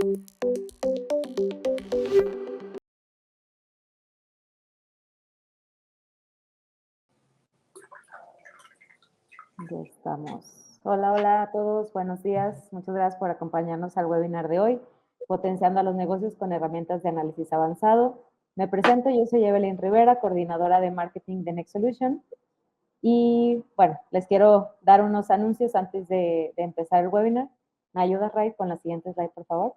Ya estamos. Hola, hola a todos, buenos días. Muchas gracias por acompañarnos al webinar de hoy, Potenciando a los negocios con herramientas de análisis avanzado. Me presento, yo soy Evelyn Rivera, coordinadora de marketing de Next Solution. Y bueno, les quiero dar unos anuncios antes de empezar el webinar. ¿Me ayudas, Ray, con la siguiente slide, por favor?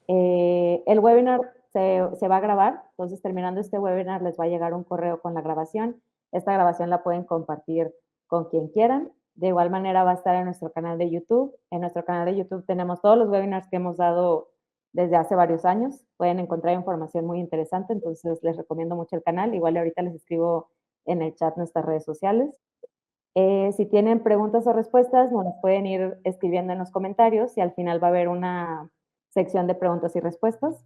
El webinar se va a grabar, entonces terminando este webinar les va a llegar un correo con la grabación. Esta grabación la pueden compartir con quien quieran. De igual manera va a estar en nuestro canal de YouTube. En nuestro canal de YouTube tenemos todos los webinars que hemos dado desde hace varios años. Pueden encontrar información muy interesante, entonces les recomiendo mucho el canal. Igual ahorita les escribo en el chat nuestras redes sociales. Si tienen preguntas o respuestas, nos las pueden ir escribiendo en los comentarios y al final va a haber una sección de preguntas y respuestas.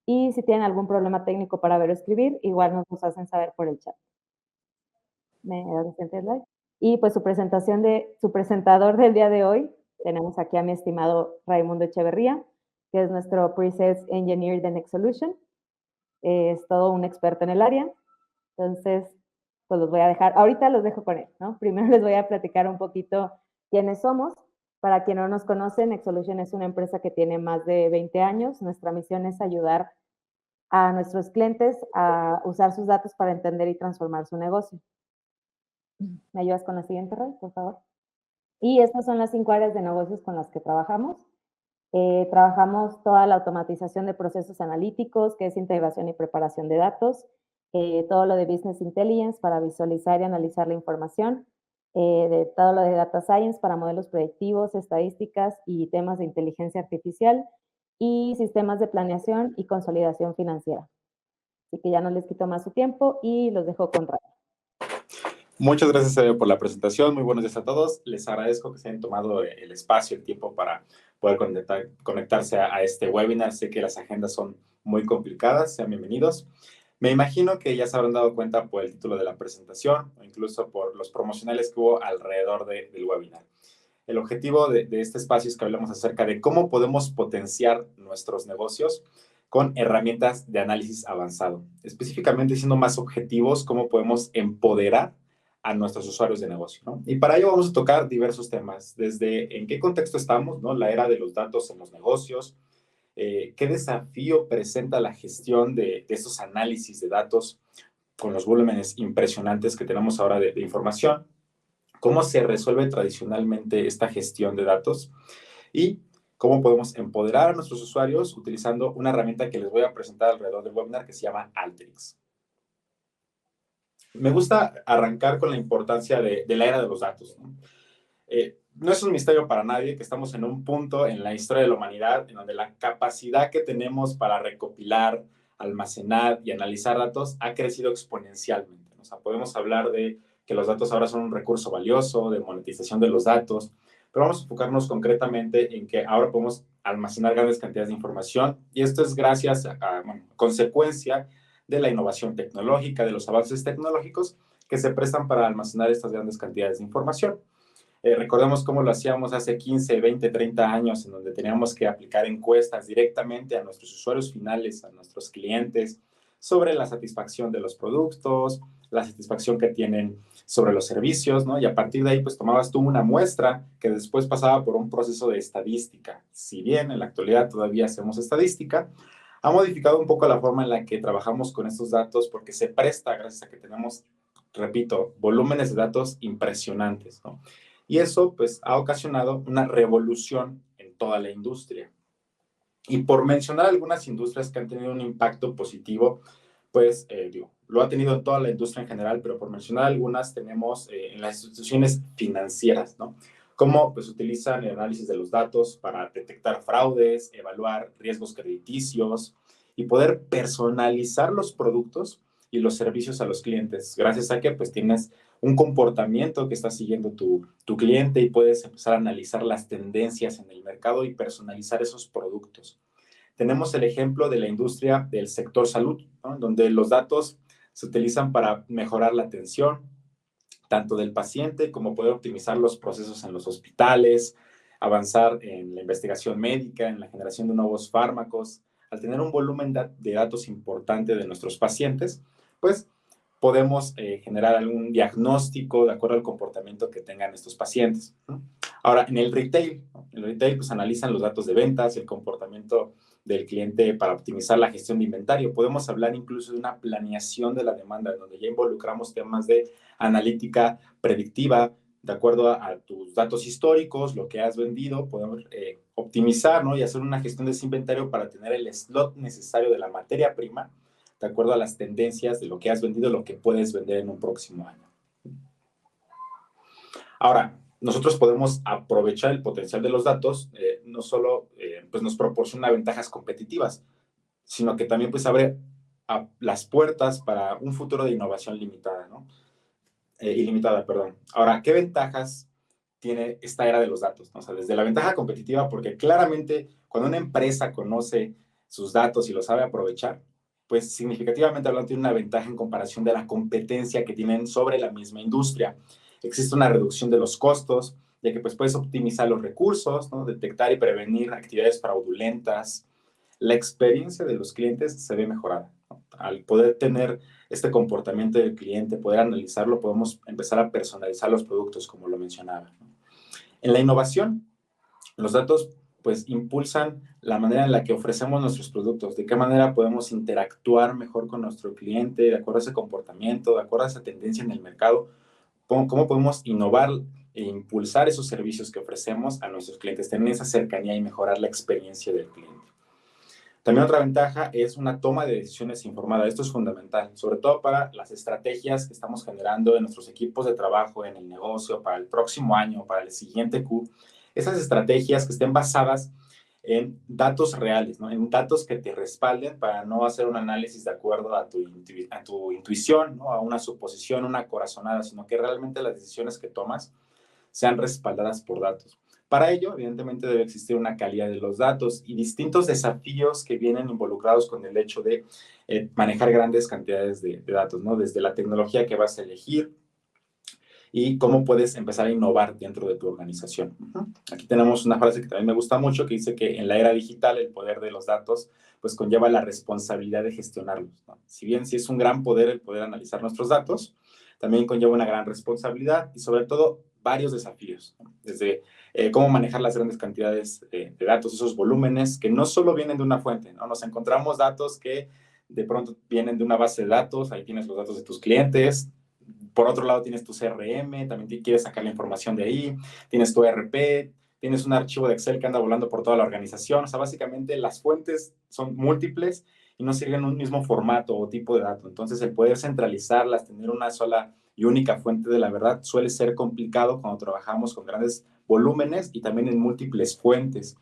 Y si tienen algún problema técnico para ver o escribir, igual nos los hacen saber por el chat. ¿Me das el siguiente slide? Y pues su presentador del día de hoy, tenemos aquí a mi estimado Raimundo Echeverría, que es nuestro Pre-Sales Engineer de Next Solution. Es todo un experto en el área. Entonces, pues los voy a dejar, ahorita los dejo con él, ¿no? Primero les voy a platicar un poquito quiénes somos. Para quien no nos conoce, Nexolution es una empresa que tiene más de 20 años. Nuestra misión es ayudar a nuestros clientes a usar sus datos para entender y transformar su negocio. ¿Me ayudas con la siguiente, Ray, por favor? Y estas son las 5 áreas de negocios con las que trabajamos. Trabajamos toda la automatización de procesos analíticos, que es integración y preparación de datos, todo lo de Business Intelligence para visualizar y analizar la información, de todo lo de Data Science para modelos predictivos, estadísticas y temas de inteligencia artificial, y sistemas de planeación y consolidación financiera. Así que ya no les quito más su tiempo y los dejo con Ray. Muchas gracias, Eve, por la presentación. Muy buenos días a todos. Les agradezco que se hayan tomado el espacio, el tiempo para poder conectarse a este webinar. Sé que las agendas son muy complicadas. Sean bienvenidos. Me imagino que ya se habrán dado cuenta por el título de la presentación o incluso por los promocionales que hubo alrededor del webinar. El objetivo de este espacio es que hablemos acerca de cómo podemos potenciar nuestros negocios con herramientas de análisis avanzado. Específicamente, siendo más objetivos, cómo podemos empoderar a nuestros usuarios de negocio, ¿no? Y para ello vamos a tocar diversos temas, desde en qué contexto estamos, ¿no? La era de los datos en los negocios, qué desafío presenta la gestión de estos análisis de datos con los volúmenes impresionantes que tenemos ahora de información, cómo se resuelve tradicionalmente esta gestión de datos y cómo podemos empoderar a nuestros usuarios utilizando una herramienta que les voy a presentar alrededor del webinar que se llama Alteryx. Me gusta arrancar con la importancia de la era de los datos, ¿no? No es un misterio para nadie que estamos en un punto en la historia de la humanidad en donde la capacidad que tenemos para recopilar, almacenar y analizar datos ha crecido exponencialmente. O sea, podemos hablar de que los datos ahora son un recurso valioso, de monetización de los datos, pero vamos a enfocarnos concretamente en que ahora podemos almacenar grandes cantidades de información y esto es gracias a consecuencia de la innovación tecnológica, de los avances tecnológicos que se prestan para almacenar estas grandes cantidades de información. Recordemos cómo lo hacíamos hace 15, 20, 30 años, en donde teníamos que aplicar encuestas directamente a nuestros usuarios finales, a nuestros clientes, sobre la satisfacción de los productos, la satisfacción que tienen sobre los servicios, ¿no? Y a partir de ahí, pues tomabas tú una muestra que después pasaba por un proceso de estadística. Si bien en la actualidad todavía hacemos estadística, ha modificado un poco la forma en la que trabajamos con estos datos porque se presta gracias a que tenemos, repito, volúmenes de datos impresionantes, ¿no? Y eso, pues, ha ocasionado una revolución en toda la industria. Y por mencionar algunas industrias que han tenido un impacto positivo, pues, lo ha tenido en toda la industria en general, pero por mencionar algunas, tenemos en las instituciones financieras, ¿no? Cómo, pues, utilizan el análisis de los datos para detectar fraudes, evaluar riesgos crediticios y poder personalizar los productos y los servicios a los clientes, gracias a que, pues, tienes un comportamiento que está siguiendo tu cliente y puedes empezar a analizar las tendencias en el mercado y personalizar esos productos. Tenemos el ejemplo de la industria del sector salud, ¿no? Donde los datos se utilizan para mejorar la atención, tanto del paciente como poder optimizar los procesos en los hospitales, avanzar en la investigación médica, en la generación de nuevos fármacos. Al tener un volumen de datos importante de nuestros pacientes, pues podemos generar algún diagnóstico de acuerdo al comportamiento que tengan estos pacientes, ¿no? Ahora, en el retail, ¿no? En el retail pues analizan los datos de ventas, el comportamiento del cliente para optimizar la gestión de inventario. Podemos hablar incluso de una planeación de la demanda, donde ya involucramos temas de analítica predictiva, de acuerdo a tus datos históricos, lo que has vendido, podemos optimizar, ¿no? Y hacer una gestión de ese inventario para tener el slot necesario de la materia prima, de acuerdo a las tendencias de lo que has vendido, lo que puedes vender en un próximo año. Ahora, nosotros podemos aprovechar el potencial de los datos, no solo pues nos proporciona ventajas competitivas, sino que también pues abre las puertas para un futuro de innovación limitada, ¿no? Ilimitada, perdón. Ahora, ¿qué ventajas tiene esta era de los datos, ¿no? O sea, desde la ventaja competitiva, porque claramente cuando una empresa conoce sus datos y los sabe aprovechar, pues significativamente hablando tiene una ventaja en comparación de la competencia que tienen sobre la misma industria. Existe una reducción de los costos, ya que pues puedes optimizar los recursos, ¿no? Detectar y prevenir actividades fraudulentas. La experiencia de los clientes se ve mejorada, ¿no? Al poder tener este comportamiento del cliente, poder analizarlo, podemos empezar a personalizar los productos, como lo mencionaba, ¿no? En la innovación, los datos pues impulsan la manera en la que ofrecemos nuestros productos, de qué manera podemos interactuar mejor con nuestro cliente, de acuerdo a ese comportamiento, de acuerdo a esa tendencia en el mercado, cómo podemos innovar e impulsar esos servicios que ofrecemos a nuestros clientes, tener esa cercanía y mejorar la experiencia del cliente. También otra ventaja es una toma de decisiones informada. Esto es fundamental, sobre todo para las estrategias que estamos generando en nuestros equipos de trabajo, en el negocio, para el próximo año, para el siguiente Q. Esas estrategias que estén basadas en datos reales, ¿no? En datos que te respalden para no hacer un análisis de acuerdo a tu intuición, ¿no? A una suposición, una corazonada, sino que realmente las decisiones que tomas sean respaldadas por datos. Para ello, evidentemente, debe existir una calidad de los datos y distintos desafíos que vienen involucrados con el hecho de manejar grandes cantidades de datos, ¿no? Desde la tecnología que vas a elegir y cómo puedes empezar a innovar dentro de tu organización. Aquí tenemos una frase que también me gusta mucho, que dice que en la era digital el poder de los datos pues conlleva la responsabilidad de gestionarlos, ¿no? Si bien sí es un gran poder el poder analizar nuestros datos, también conlleva una gran responsabilidad y sobre todo varios desafíos, ¿no? Desde cómo manejar las grandes cantidades de datos, esos volúmenes que no solo vienen de una fuente, ¿no? Nos encontramos datos que de pronto vienen de una base de datos, ahí tienes los datos de tus clientes, por otro lado tienes tu CRM, también quieres sacar la información de ahí, tienes tu ERP, tienes un archivo de Excel que anda volando por toda la organización, o sea, básicamente las fuentes son múltiples y no siguen un mismo formato o tipo de dato. Entonces, el poder centralizarlas, tener una sola y única fuente de la verdad suele ser complicado cuando trabajamos con grandes volúmenes y también en múltiples fuentes.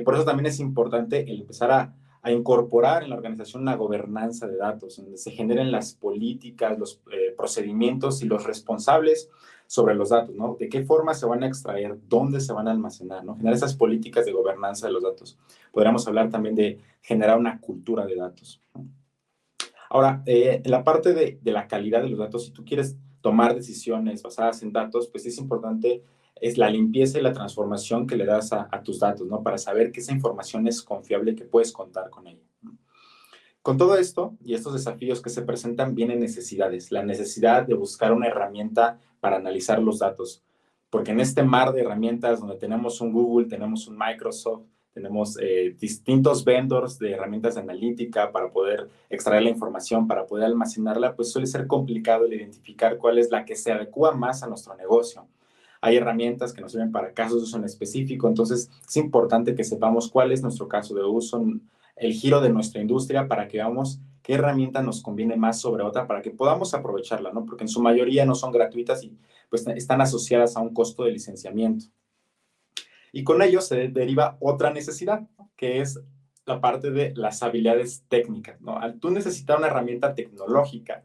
Por eso también es importante el empezar a incorporar en la organización una gobernanza de datos, donde se generen las políticas, los procedimientos y los responsables sobre los datos, ¿no? De qué forma se van a extraer, dónde se van a almacenar, ¿no? Generar esas políticas de gobernanza de los datos. Podríamos hablar también de generar una cultura de datos, ¿no? Ahora, en la parte de la calidad de los datos, si tú quieres tomar decisiones basadas en datos, pues es importante es la limpieza y la transformación que le das a tus datos, ¿no? Para saber que esa información es confiable y que puedes contar con ella, ¿no? Con todo esto y estos desafíos que se presentan, vienen necesidades. La necesidad de buscar una herramienta para analizar los datos. Porque en este mar de herramientas donde tenemos un Google, tenemos un Microsoft, tenemos distintos vendors de herramientas de analítica para poder extraer la información, para poder almacenarla, pues suele ser complicado el identificar cuál es la que se adecua más a nuestro negocio. Hay herramientas que nos sirven para casos de uso en específico, entonces es importante que sepamos cuál es nuestro caso de uso, el giro de nuestra industria para que veamos qué herramienta nos conviene más sobre otra para que podamos aprovecharla, ¿no? Porque en su mayoría no son gratuitas y pues están asociadas a un costo de licenciamiento. Y con ello se deriva otra necesidad, ¿no? Que es la parte de las habilidades técnicas, ¿no? Al tú necesitar una herramienta tecnológica,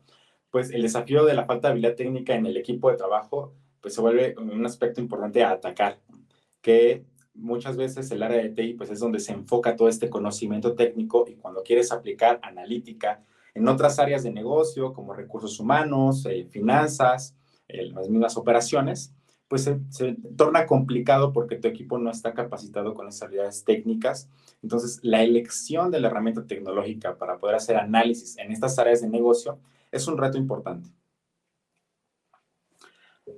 pues el desafío de la falta de habilidad técnica en el equipo de trabajo pues se vuelve un aspecto importante a atacar, ¿no? Que muchas veces el área de TI pues es donde se enfoca todo este conocimiento técnico y cuando quieres aplicar analítica en otras áreas de negocio como recursos humanos, finanzas, las mismas operaciones, pues se torna complicado porque tu equipo no está capacitado con esas habilidades técnicas. Entonces, la elección de la herramienta tecnológica para poder hacer análisis en estas áreas de negocio es un reto importante.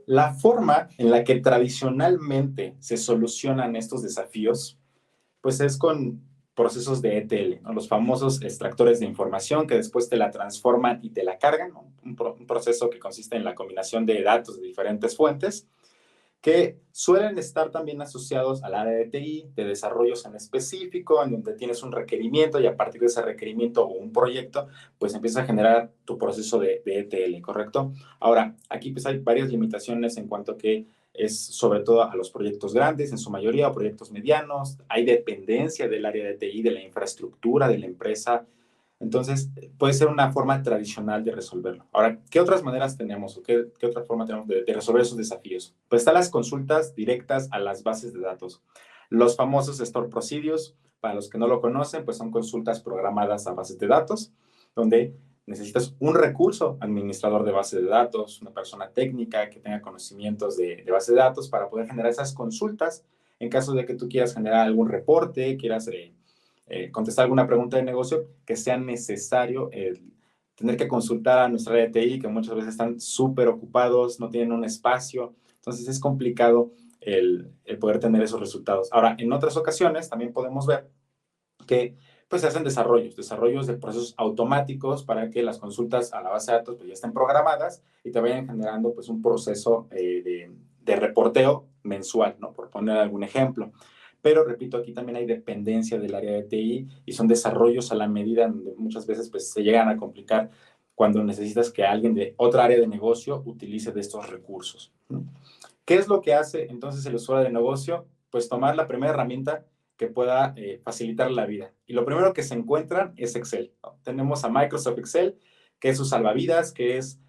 La forma en la que tradicionalmente se ssolucionan estos desafíos, pues es con procesos de ETL, ¿no? Los famosos extractores de información que después te la transforman y te la cargan, ¿no? Un proceso que consiste en la combinación de datos de diferentes fuentes que suelen estar también asociados al área de TI, de desarrollos en específico, en donde tienes un requerimiento y a partir de ese requerimiento o un proyecto, pues empieza a generar tu proceso de ETL, ¿correcto? Ahora, aquí pues hay varias limitaciones en cuanto a que es sobre todo a los proyectos grandes, en su mayoría, o proyectos medianos, hay dependencia del área de TI, de la infraestructura de la empresa, entonces, puede ser una forma tradicional de resolverlo. Ahora, ¿qué otras maneras tenemos o qué otra forma tenemos de resolver esos desafíos? Pues están las consultas directas a las bases de datos. Los famosos Store Procedures, para los que no lo conocen, pues son consultas programadas a bases de datos, donde necesitas un recurso administrador de base de datos, una persona técnica que tenga conocimientos de base de datos para poder generar esas consultas en caso de que tú quieras generar algún reporte, quieras contestar alguna pregunta de negocio, que sea necesario tener que consultar a nuestra área de TI, que muchas veces están súper ocupados, no tienen un espacio, entonces es complicado el poder tener esos resultados. Ahora, en otras ocasiones también podemos ver que pues se hacen desarrollos de procesos automáticos para que las consultas a la base de datos pues, ya estén programadas y te vayan generando pues un proceso de reporteo mensual, ¿no? Por poner algún ejemplo. Pero repito, aquí también hay dependencia del área de TI y son desarrollos a la medida donde muchas veces pues, se llegan a complicar cuando necesitas que alguien de otra área de negocio utilice de estos recursos. ¿Qué es lo que hace entonces el usuario de negocio? Pues tomar la primera herramienta que pueda facilitar la vida. Y lo primero que se encuentran es Excel, ¿no? Tenemos a Microsoft Excel, que es su salvavidas, que es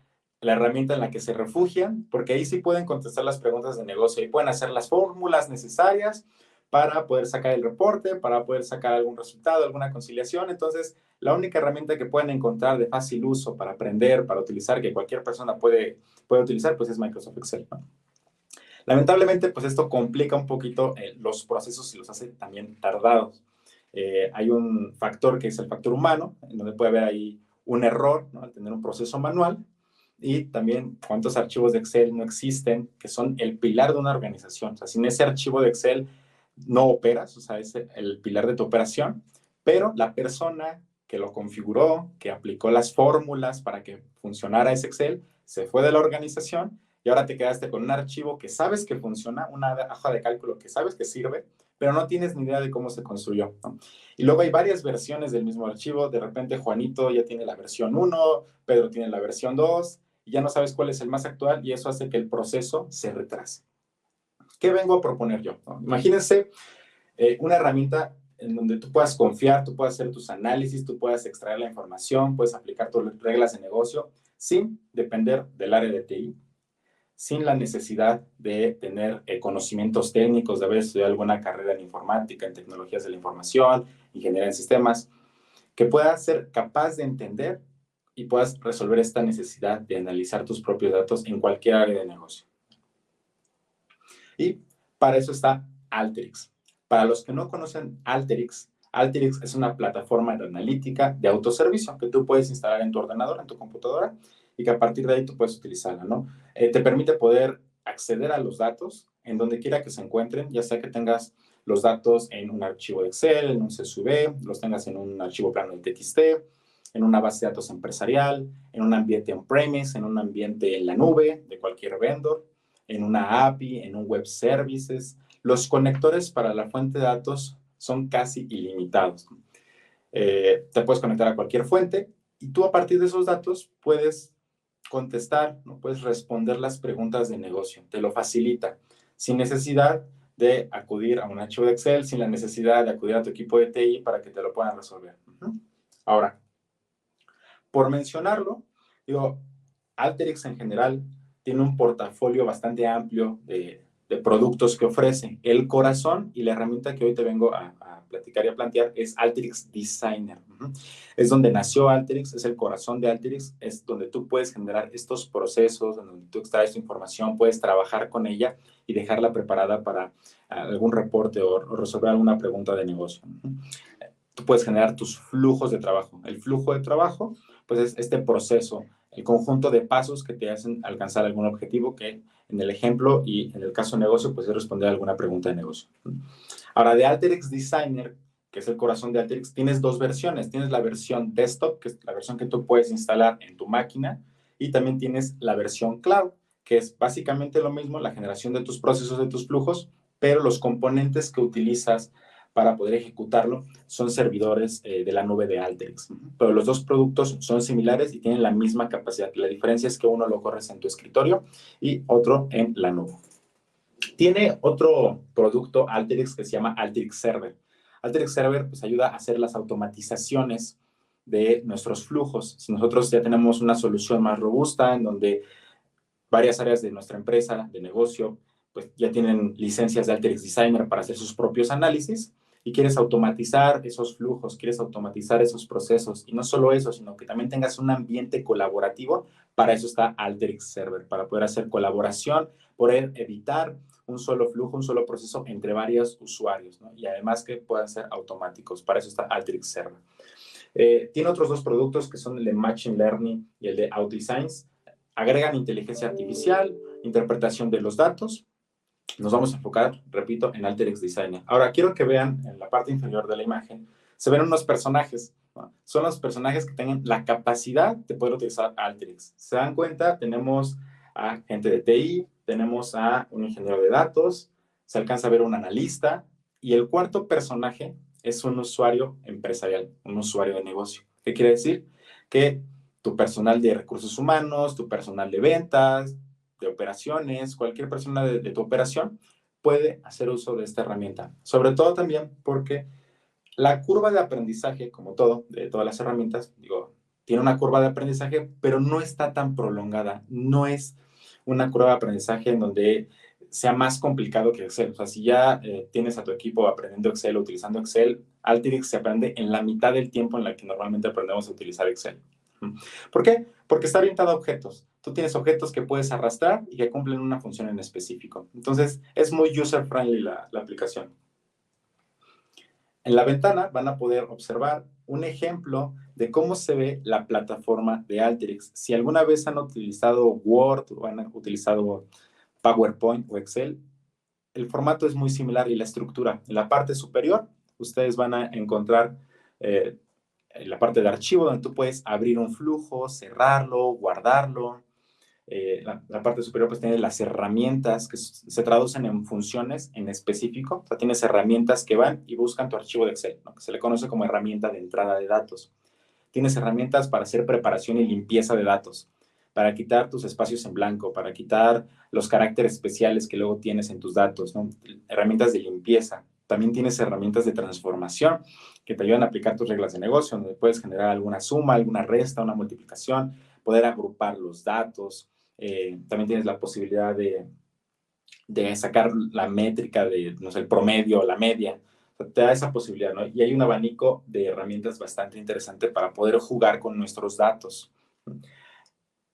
la herramienta en la que se refugian, porque ahí sí pueden contestar las preguntas de negocio y pueden hacer las fórmulas necesarias para poder sacar el reporte, para poder sacar algún resultado, alguna conciliación. Entonces, la única herramienta que pueden encontrar de fácil uso para aprender, para utilizar, que cualquier persona puede utilizar, pues es Microsoft Excel, ¿no? Lamentablemente, pues esto complica un poquito los procesos y los hace también tardados. Hay un factor que es el factor humano, en donde puede haber ahí un error, ¿no? Al tener un proceso manual, y también cuántos archivos de Excel no existen, que son el pilar de una organización. O sea, sin ese archivo de Excel no operas, o sea, es el pilar de tu operación, pero la persona que lo configuró, que aplicó las fórmulas para que funcionara ese Excel, se fue de la organización y ahora te quedaste con un archivo que sabes que funciona, una hoja de cálculo que sabes que sirve, pero no tienes ni idea de cómo se construyó, ¿no? Y luego hay varias versiones del mismo archivo. De repente Juanito ya tiene la versión 1, Pedro tiene la versión 2, y ya no sabes cuál es el más actual y eso hace que el proceso se retrase. ¿Qué vengo a proponer yo? ¿No? Imagínense una herramienta en donde tú puedas confiar, tú puedas hacer tus análisis, tú puedas extraer la información, puedes aplicar tus reglas de negocio sin depender del área de TI, sin la necesidad de tener conocimientos técnicos, de haber estudiado alguna carrera en informática, en tecnologías de la información, ingeniería en sistemas, que puedas ser capaz de entender y puedas resolver esta necesidad de analizar tus propios datos en cualquier área de negocio. Y para eso está Alteryx. Para los que no conocen Alteryx, Alteryx es una plataforma de analítica de autoservicio que tú puedes instalar en tu ordenador, en tu computadora, y que a partir de ahí tú puedes utilizarla, ¿no? Te permite poder acceder a los datos en donde quiera que se encuentren, ya sea que tengas los datos en un archivo de Excel, en un CSV, los tengas en un archivo plano de TXT, en una base de datos empresarial, en un ambiente on-premise, en un ambiente en la nube de cualquier vendor, en una API, en un web services. Los conectores para la fuente de datos son casi ilimitados. Te puedes conectar a cualquier fuente y tú a partir de esos datos puedes contestar, ¿no? Puedes responder las preguntas de negocio. Te lo facilita sin necesidad de acudir a un archivo de Excel, sin la necesidad de acudir a tu equipo de TI para que te lo puedan resolver. Ahora, por mencionarlo, digo, Alteryx en general tiene un portafolio bastante amplio de productos que ofrece. El corazón y la herramienta que hoy te vengo a platicar y a plantear es Alteryx Designer. Es donde nació Alteryx, es el corazón de Alteryx, es donde tú puedes generar estos procesos, donde tú extraes tu información, puedes trabajar con ella y dejarla preparada para algún reporte o resolver alguna pregunta de negocio. Tú puedes generar tus flujos de trabajo. El flujo de trabajo, pues es este proceso, el conjunto de pasos que te hacen alcanzar algún objetivo que en el ejemplo y en el caso de negocio, pues es responder a alguna pregunta de negocio. Ahora, de Alteryx Designer, que es el corazón de Alteryx, tienes dos versiones. Tienes la versión desktop, que es la versión que tú puedes instalar en tu máquina, y también tienes la versión cloud, que es básicamente lo mismo, la generación de tus procesos, de tus flujos, pero los componentes que utilizas para poder ejecutarlo son servidores de la nube de Alteryx. Pero los dos productos son similares y tienen la misma capacidad. La diferencia es que uno lo corres en tu escritorio y otro en la nube. Tiene otro producto Alteryx que se llama Alteryx Server. Alteryx Server pues ayuda a hacer las automatizaciones de nuestros flujos. Si nosotros ya tenemos una solución más robusta en donde varias áreas de nuestra empresa, de negocio, pues ya tienen licencias de Alteryx Designer para hacer sus propios análisis y quieres automatizar esos flujos, quieres automatizar esos procesos. Y no solo eso, sino que también tengas un ambiente colaborativo. Para eso está Alteryx Server, para poder hacer colaboración, poder evitar un solo flujo, un solo proceso entre varios usuarios, ¿no? Y además que puedan ser automáticos. Para eso está Alteryx Server. Tiene otros dos productos que son el de Machine Learning y el de OutDesigns. Agregan inteligencia artificial, interpretación de los datos. Nos vamos a enfocar, repito, en Alteryx Designer. Ahora, quiero que vean en la parte inferior de la imagen, se ven unos personajes, ¿no? Son los personajes que tengan la capacidad de poder utilizar Alteryx. ¿Se dan cuenta? Tenemos a gente de TI, tenemos a un ingeniero de datos, se alcanza a ver un analista, y el cuarto personaje es un usuario empresarial, un usuario de negocio. ¿Qué quiere decir? Que tu personal de recursos humanos, tu personal de ventas, de operaciones, cualquier persona de tu operación puede hacer uso de esta herramienta. Sobre todo también porque la curva de aprendizaje, como todo, de todas las herramientas, digo, tiene una curva de aprendizaje, pero no está tan prolongada. No es una curva de aprendizaje en donde sea más complicado que Excel. O sea, si ya tienes a tu equipo aprendiendo Excel, utilizando Excel, Alteryx se aprende en la mitad del tiempo en la que normalmente aprendemos a utilizar Excel. ¿Por qué? Porque está orientado a objetos. Tú tienes objetos que puedes arrastrar y que cumplen una función en específico. Entonces, es muy user-friendly la aplicación. En la ventana van a poder observar un ejemplo de cómo se ve la plataforma de Alteryx. Si alguna vez han utilizado Word o han utilizado PowerPoint o Excel, el formato es muy similar y la estructura. En la parte superior, ustedes van a encontrar en la parte de archivo, donde tú puedes abrir un flujo, cerrarlo, guardarlo. La parte superior pues tiene las herramientas que se traducen en funciones en específico. O sea, tienes herramientas que van y buscan tu archivo de Excel, ¿no? Que se le conoce como herramienta de entrada de datos. Tienes herramientas para hacer preparación y limpieza de datos, para quitar tus espacios en blanco, para quitar los caracteres especiales que luego tienes en tus datos, ¿no? Herramientas de limpieza. También tienes herramientas de transformación que te ayudan a aplicar tus reglas de negocio, donde puedes generar alguna suma, alguna resta, una multiplicación, poder agrupar los datos. También tienes la posibilidad de sacar la métrica de, no sé, el promedio, la media. O sea, te da esa posibilidad, ¿no? Y hay un abanico de herramientas bastante interesante para poder jugar con nuestros datos.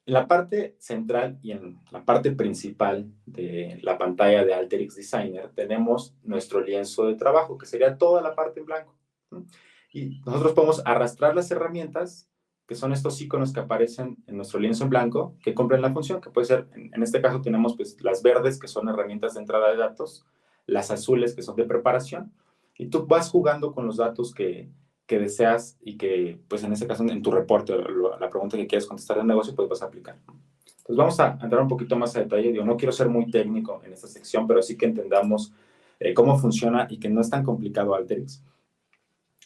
En la parte central y en la parte principal de la pantalla de Alteryx Designer tenemos nuestro lienzo de trabajo, que sería toda la parte en blanco. Y nosotros podemos arrastrar las herramientas, que son estos iconos que aparecen en nuestro lienzo en blanco, que cumplen la función, que puede ser, en este caso tenemos pues las verdes, que son herramientas de entrada de datos, las azules, que son de preparación, y tú vas jugando con los datos que deseas y que, pues en este caso, en tu reporte, la pregunta que quieres contestar del negocio, pues vas a aplicar. Entonces vamos a entrar un poquito más a detalle. Digo, no quiero ser muy técnico en esta sección, pero sí que entendamos cómo funciona y que no es tan complicado Alteryx.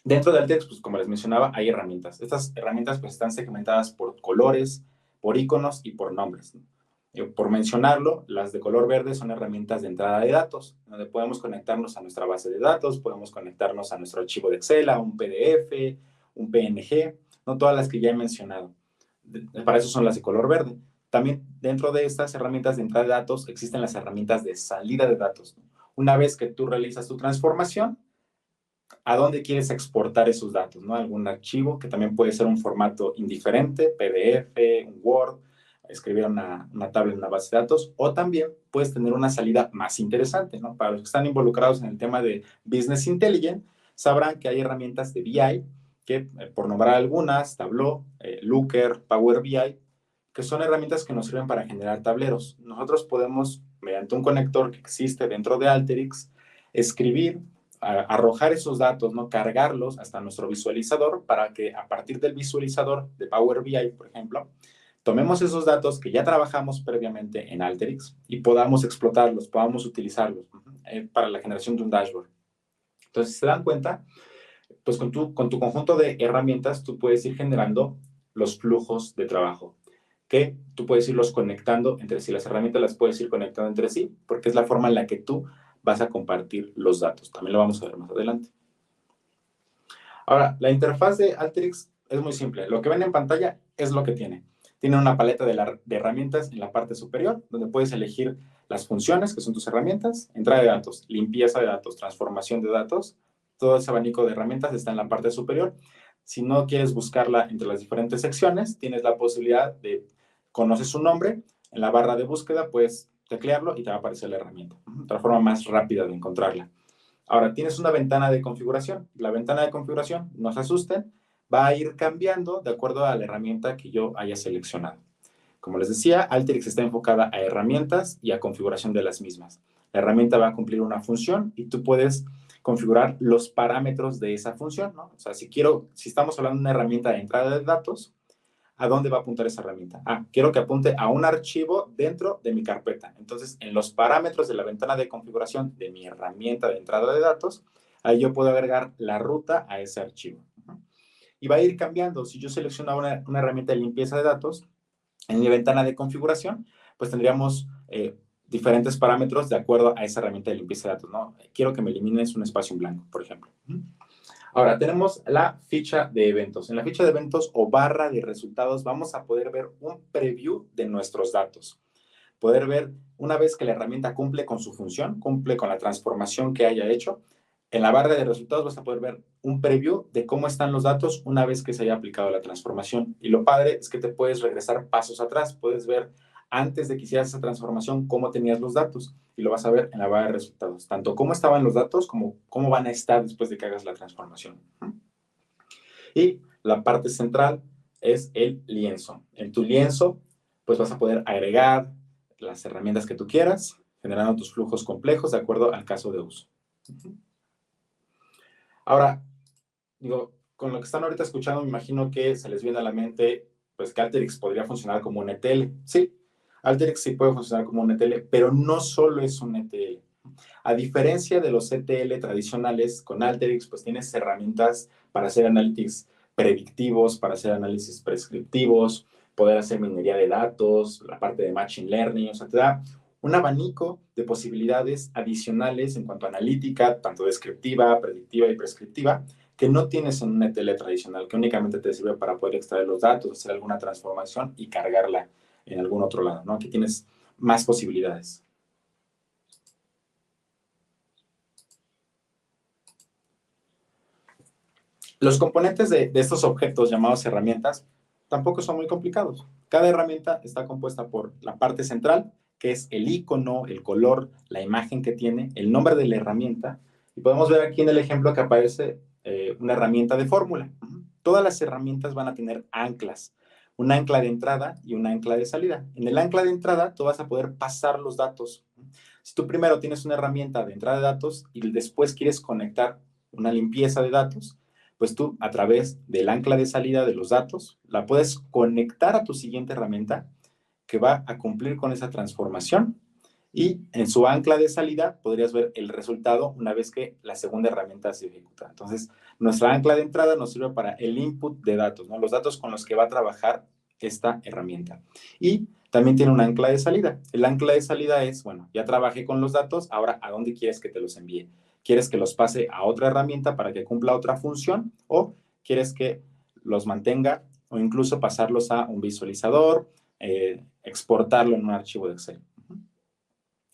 Dentro de Alteryx, pues como les mencionaba, hay herramientas. Estas herramientas pues están segmentadas por colores, por iconos y por nombres, ¿no? Por mencionarlo, las de color verde son herramientas de entrada de datos, donde podemos conectarnos a nuestra base de datos, podemos conectarnos a nuestro archivo de Excel, a un PDF, un PNG, no todas las que ya he mencionado. Para eso son las de color verde. También dentro de estas herramientas de entrada de datos existen las herramientas de salida de datos, ¿no? Una vez que tú realizas tu transformación, a dónde quieres exportar esos datos, ¿no? Algún archivo que también puede ser un formato indiferente, PDF, un Word, escribir una tabla en una base de datos, o también puedes tener una salida más interesante, ¿no? Para los que están involucrados en el tema de Business Intelligence, sabrán que hay herramientas de BI que, por nombrar algunas, Tableau, Looker, Power BI, que son herramientas que nos sirven para generar tableros. Nosotros podemos, mediante un conector que existe dentro de Alteryx, escribir, arrojar esos datos, ¿no? Cargarlos hasta nuestro visualizador para que a partir del visualizador de Power BI, por ejemplo, tomemos esos datos que ya trabajamos previamente en Alteryx y podamos explotarlos, podamos utilizarlos para la generación de un dashboard. Entonces, si se dan cuenta, pues con tu conjunto de herramientas tú puedes ir generando los flujos de trabajo, que tú puedes irlos conectando entre sí. Las herramientas las puedes ir conectando entre sí, porque es la forma en la que tú vas a compartir los datos. También lo vamos a ver más adelante. Ahora, la interfaz de Alteryx es muy simple. Lo que ven en pantalla es lo que tiene. Tiene una paleta de herramientas en la parte superior, donde puedes elegir las funciones, que son tus herramientas, entrada de datos, limpieza de datos, transformación de datos. Todo ese abanico de herramientas está en la parte superior. Si no quieres buscarla entre las diferentes secciones, tienes la posibilidad de, conoces su nombre, en la barra de búsqueda puedes teclearlo y te va a aparecer la herramienta. Otra forma más rápida de encontrarla. Ahora, tienes una ventana de configuración. La ventana de configuración, no se asusten, va a ir cambiando de acuerdo a la herramienta que yo haya seleccionado. Como les decía, Alteryx está enfocada a herramientas y a configuración de las mismas. La herramienta va a cumplir una función y tú puedes configurar los parámetros de esa función, ¿no? O sea, si estamos hablando de una herramienta de entrada de datos, ¿a dónde va a apuntar esa herramienta? Quiero que apunte a un archivo dentro de mi carpeta. Entonces, en los parámetros de la ventana de configuración de mi herramienta de entrada de datos, ahí yo puedo agregar la ruta a ese archivo. Y va a ir cambiando. Si yo selecciono una herramienta de limpieza de datos, en mi ventana de configuración, pues tendríamos diferentes parámetros de acuerdo a esa herramienta de limpieza de datos, ¿no? Quiero que me elimines un espacio en blanco, por ejemplo. Ahora, tenemos la ficha de eventos. En la ficha de eventos o barra de resultados vamos a poder ver un preview de nuestros datos. Poder ver, una vez que la herramienta cumple con su función, cumple con la transformación que haya hecho, en la barra de resultados vas a poder ver un preview de cómo están los datos una vez que se haya aplicado la transformación. Y lo padre es que te puedes regresar pasos atrás. Puedes ver antes de que hicieras esa transformación cómo tenías los datos. Y lo vas a ver en la barra de resultados. Tanto cómo estaban los datos como cómo van a estar después de que hagas la transformación. Y la parte central es el lienzo. En tu lienzo, pues vas a poder agregar las herramientas que tú quieras, generando tus flujos complejos de acuerdo al caso de uso. Ahora, digo, con lo que están ahorita escuchando, me imagino que se les viene a la mente, pues que Alteryx podría funcionar como un ETL. Sí, Alteryx sí puede funcionar como un ETL, pero no solo es un ETL. A diferencia de los ETL tradicionales, con Alteryx, pues tienes herramientas para hacer análisis predictivos, para hacer análisis prescriptivos, poder hacer minería de datos, la parte de Machine Learning, o sea, te da un abanico de posibilidades adicionales en cuanto a analítica, tanto descriptiva, predictiva y prescriptiva, que no tienes en un ETL tradicional, que únicamente te sirve para poder extraer los datos, hacer alguna transformación y cargarla en algún otro lado, ¿no? Aquí tienes más posibilidades. Los componentes de estos objetos llamados herramientas tampoco son muy complicados. Cada herramienta está compuesta por la parte central, que es el icono, el color, la imagen que tiene, el nombre de la herramienta. Y podemos ver aquí en el ejemplo que aparece una herramienta de fórmula. Todas las herramientas van a tener anclas, un ancla de entrada y un ancla de salida. En el ancla de entrada tú vas a poder pasar los datos. Si tú primero tienes una herramienta de entrada de datos y después quieres conectar una limpieza de datos, pues tú a través del ancla de salida de los datos la puedes conectar a tu siguiente herramienta que va a cumplir con esa transformación y en su ancla de salida podrías ver el resultado una vez que la segunda herramienta se ejecuta. Entonces, nuestra ancla de entrada nos sirve para el input de datos, ¿no? Los datos con los que va a trabajar esta herramienta. Y también tiene un ancla de salida. El ancla de salida es, bueno, ya trabajé con los datos, ahora ¿a dónde quieres que te los envíe? ¿Quieres que los pase a otra herramienta para que cumpla otra función? ¿O quieres que los mantenga o incluso pasarlos a un visualizador, exportarlo en un archivo de Excel?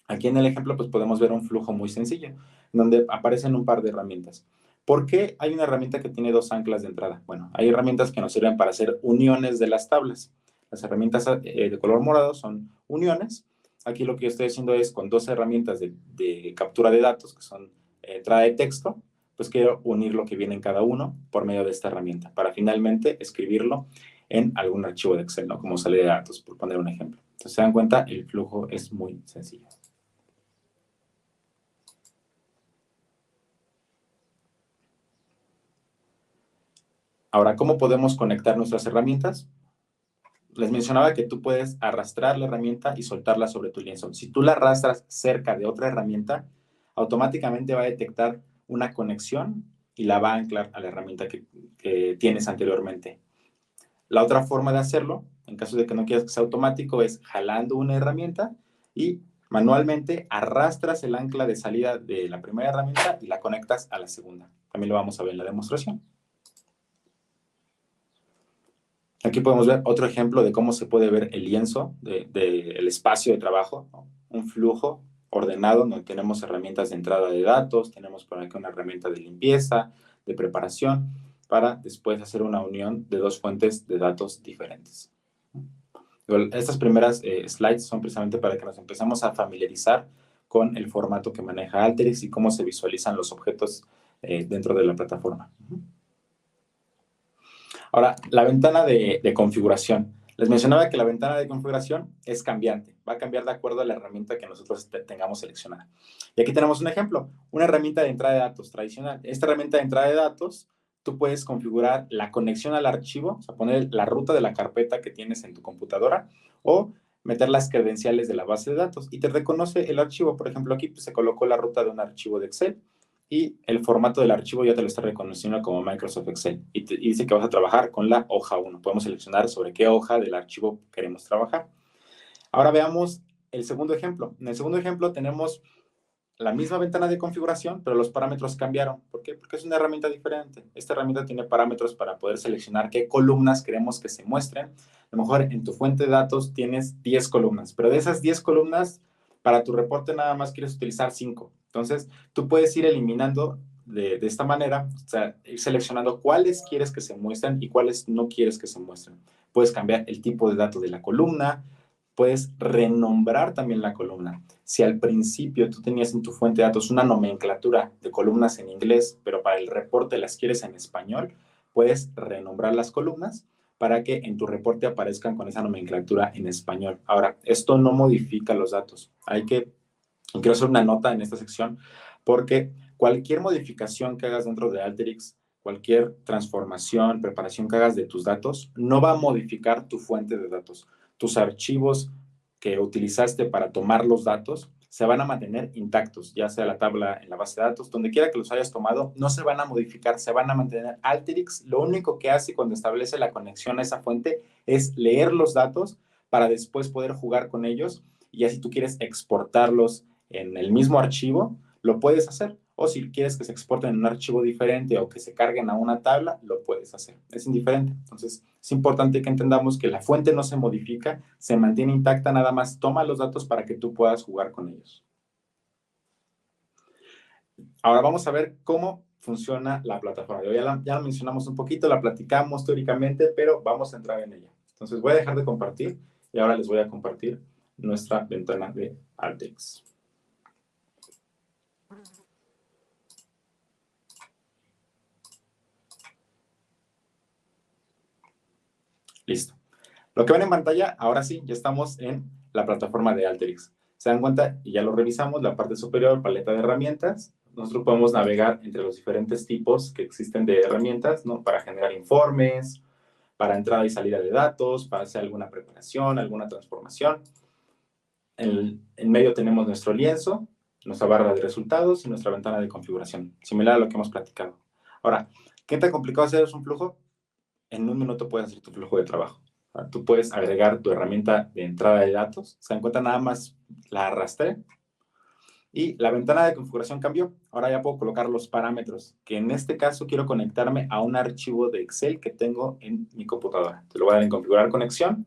Aquí en el ejemplo pues podemos ver un flujo muy sencillo, donde aparecen un par de herramientas. ¿Por qué hay una herramienta que tiene dos anclas de entrada? Bueno, hay herramientas que nos sirven para hacer uniones de las tablas. Las herramientas de color morado son uniones. Aquí lo que yo estoy haciendo es con dos herramientas de captura de datos, que son entrada de texto, pues quiero unir lo que viene en cada uno por medio de esta herramienta, para finalmente escribirlo en algún archivo de Excel, ¿no? Como salida de datos, por poner un ejemplo. Entonces, se dan cuenta, el flujo es muy sencillo. Ahora, ¿cómo podemos conectar nuestras herramientas? Les mencionaba que tú puedes arrastrar la herramienta y soltarla sobre tu lienzo. Si tú la arrastras cerca de otra herramienta, automáticamente va a detectar una conexión y la va a anclar a la herramienta que tienes anteriormente. La otra forma de hacerlo, en caso de que no quieras que sea automático, es jalando una herramienta y manualmente arrastras el ancla de salida de la primera herramienta y la conectas a la segunda. También lo vamos a ver en la demostración. Aquí podemos ver otro ejemplo de cómo se puede ver el lienzo del espacio de trabajo, ¿no? Un flujo ordenado donde tenemos herramientas de entrada de datos, tenemos por aquí una herramienta de limpieza, de preparación, para después hacer una unión de dos fuentes de datos diferentes. Estas primeras slides son precisamente para que nos empecemos a familiarizar con el formato que maneja Alteryx y cómo se visualizan los objetos dentro de la plataforma. Ahora, la ventana de configuración. Les mencionaba que la ventana de configuración es cambiante. Va a cambiar de acuerdo a la herramienta que nosotros tengamos seleccionada. Y aquí tenemos un ejemplo. Una herramienta de entrada de datos tradicional. Esta herramienta de entrada de datos, tú puedes configurar la conexión al archivo, o sea, poner la ruta de la carpeta que tienes en tu computadora o meter las credenciales de la base de datos y te reconoce el archivo. Por ejemplo, aquí pues, se colocó la ruta de un archivo de Excel y el formato del archivo ya te lo está reconociendo como Microsoft Excel y dice que vas a trabajar con la hoja 1. Podemos seleccionar sobre qué hoja del archivo queremos trabajar. Ahora veamos el segundo ejemplo. En el segundo ejemplo tenemos la misma ventana de configuración, pero los parámetros cambiaron. ¿Por qué? Porque es una herramienta diferente. Esta herramienta tiene parámetros para poder seleccionar qué columnas queremos que se muestren. A lo mejor en tu fuente de datos tienes 10 columnas, pero de esas 10 columnas, para tu reporte nada más quieres utilizar 5. Entonces, tú puedes ir eliminando de esta manera, o sea, ir seleccionando cuáles quieres que se muestren y cuáles no quieres que se muestren. Puedes cambiar el tipo de dato de la columna, puedes renombrar también la columna. Si al principio tú tenías en tu fuente de datos una nomenclatura de columnas en inglés, pero para el reporte las quieres en español, puedes renombrar las columnas para que en tu reporte aparezcan con esa nomenclatura en español. Ahora, esto no modifica los datos. Quiero hacer una nota en esta sección porque cualquier modificación que hagas dentro de Alteryx, cualquier transformación, preparación que hagas de tus datos, no va a modificar tu fuente de datos. Tus archivos que utilizaste para tomar los datos se van a mantener intactos, ya sea la tabla en la base de datos, donde quiera que los hayas tomado, no se van a modificar, se van a mantener. Alteryx lo único que hace cuando establece la conexión a esa fuente es leer los datos para después poder jugar con ellos y ya si tú quieres exportarlos en el mismo archivo, lo puedes hacer. O si quieres que se exporten en un archivo diferente o que se carguen a una tabla, lo puedes hacer. Es indiferente. Entonces, es importante que entendamos que la fuente no se modifica, se mantiene intacta, nada más toma los datos para que tú puedas jugar con ellos. Ahora vamos a ver cómo funciona la plataforma. Ya la mencionamos un poquito, la platicamos teóricamente, pero vamos a entrar en ella. Entonces, voy a dejar de compartir y ahora les voy a compartir nuestra ventana de Alteryx. Listo. Lo que ven en pantalla, ahora sí, ya estamos en la plataforma de Alteryx. Se dan cuenta, y ya lo revisamos, la parte superior, paleta de herramientas. Nosotros podemos navegar entre los diferentes tipos que existen de herramientas, ¿no? Para generar informes, para entrada y salida de datos, para hacer alguna preparación, alguna transformación. En medio tenemos nuestro lienzo, nuestra barra de resultados y nuestra ventana de configuración, similar a lo que hemos platicado. Ahora, ¿qué tan complicado hacer es un flujo? En un minuto puedes hacer tu flujo de trabajo. Tú puedes agregar tu herramienta de entrada de datos. Se dan cuenta, nada más la arrastré. Y la ventana de configuración cambió. Ahora ya puedo colocar los parámetros, que en este caso quiero conectarme a un archivo de Excel que tengo en mi computadora. Te lo voy a dar en configurar conexión.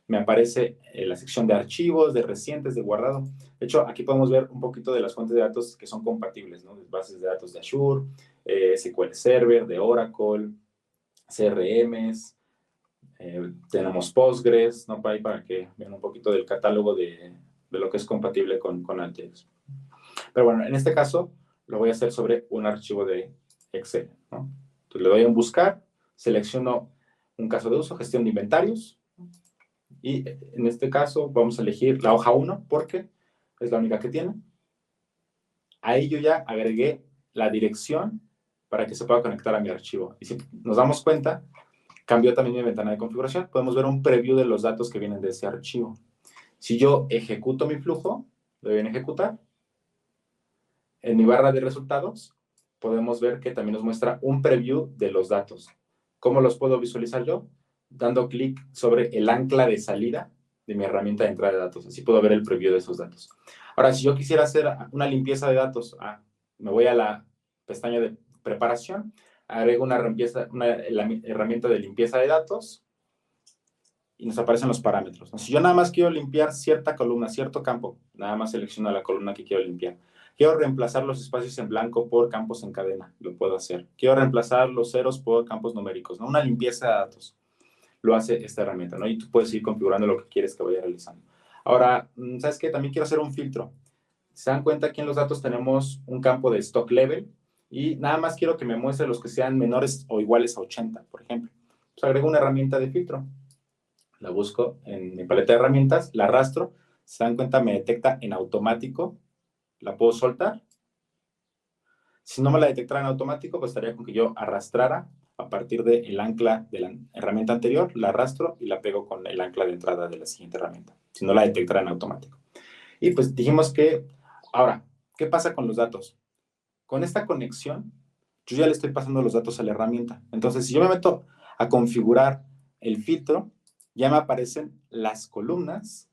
Me aparece la sección de archivos, de recientes, de guardado. De hecho, aquí podemos ver un poquito de las fuentes de datos que son compatibles, ¿no? Bases de datos de Azure, SQL Server, de Oracle, CRMs, tenemos Postgres, ¿no? Para que vean un poquito del catálogo de lo que es compatible con Alteryx. Pero bueno, en este caso lo voy a hacer sobre un archivo de Excel, ¿no? Entonces le doy en buscar, selecciono un caso de uso, gestión de inventarios, y en este caso vamos a elegir la hoja 1 porque es la única que tiene. Ahí yo ya agregué la dirección para que se pueda conectar a mi archivo. Y si nos damos cuenta, cambió también mi ventana de configuración. Podemos ver un preview de los datos que vienen de ese archivo. Si yo ejecuto mi flujo, le doy en ejecutar. En mi barra de resultados, podemos ver que también nos muestra un preview de los datos. ¿Cómo los puedo visualizar yo? Dando clic sobre el ancla de salida de mi herramienta de entrada de datos. Así puedo ver el preview de esos datos. Ahora, si yo quisiera hacer una limpieza de datos, me voy a la pestaña de preparación, agrego una herramienta de limpieza de datos y nos aparecen los parámetros. Si yo nada más quiero limpiar cierta columna, cierto campo, nada más selecciono la columna que quiero limpiar. Quiero reemplazar los espacios en blanco por campos en cadena, lo puedo hacer. Quiero reemplazar los ceros por campos numéricos, ¿no? Una limpieza de datos lo hace esta herramienta, ¿no? Y tú puedes ir configurando lo que quieres que vaya realizando. Ahora, ¿sabes qué? También quiero hacer un filtro. Se dan cuenta, aquí en los datos tenemos un campo de stock level y nada más quiero que me muestre los que sean menores o iguales a 80, por ejemplo. Entonces agrego una herramienta de filtro. La busco en mi paleta de herramientas, la arrastro, se dan cuenta, me detecta en automático, la puedo soltar. Si no me la detectara en automático, pues estaría con que yo arrastrara a partir del ancla de la herramienta anterior, la arrastro y la pego con el ancla de entrada de la siguiente herramienta, si no la detectara en automático. Y pues dijimos que, ahora, ¿qué pasa con los datos? Con esta conexión, yo ya le estoy pasando los datos a la herramienta. Entonces, si yo me meto a configurar el filtro, ya me aparecen las columnas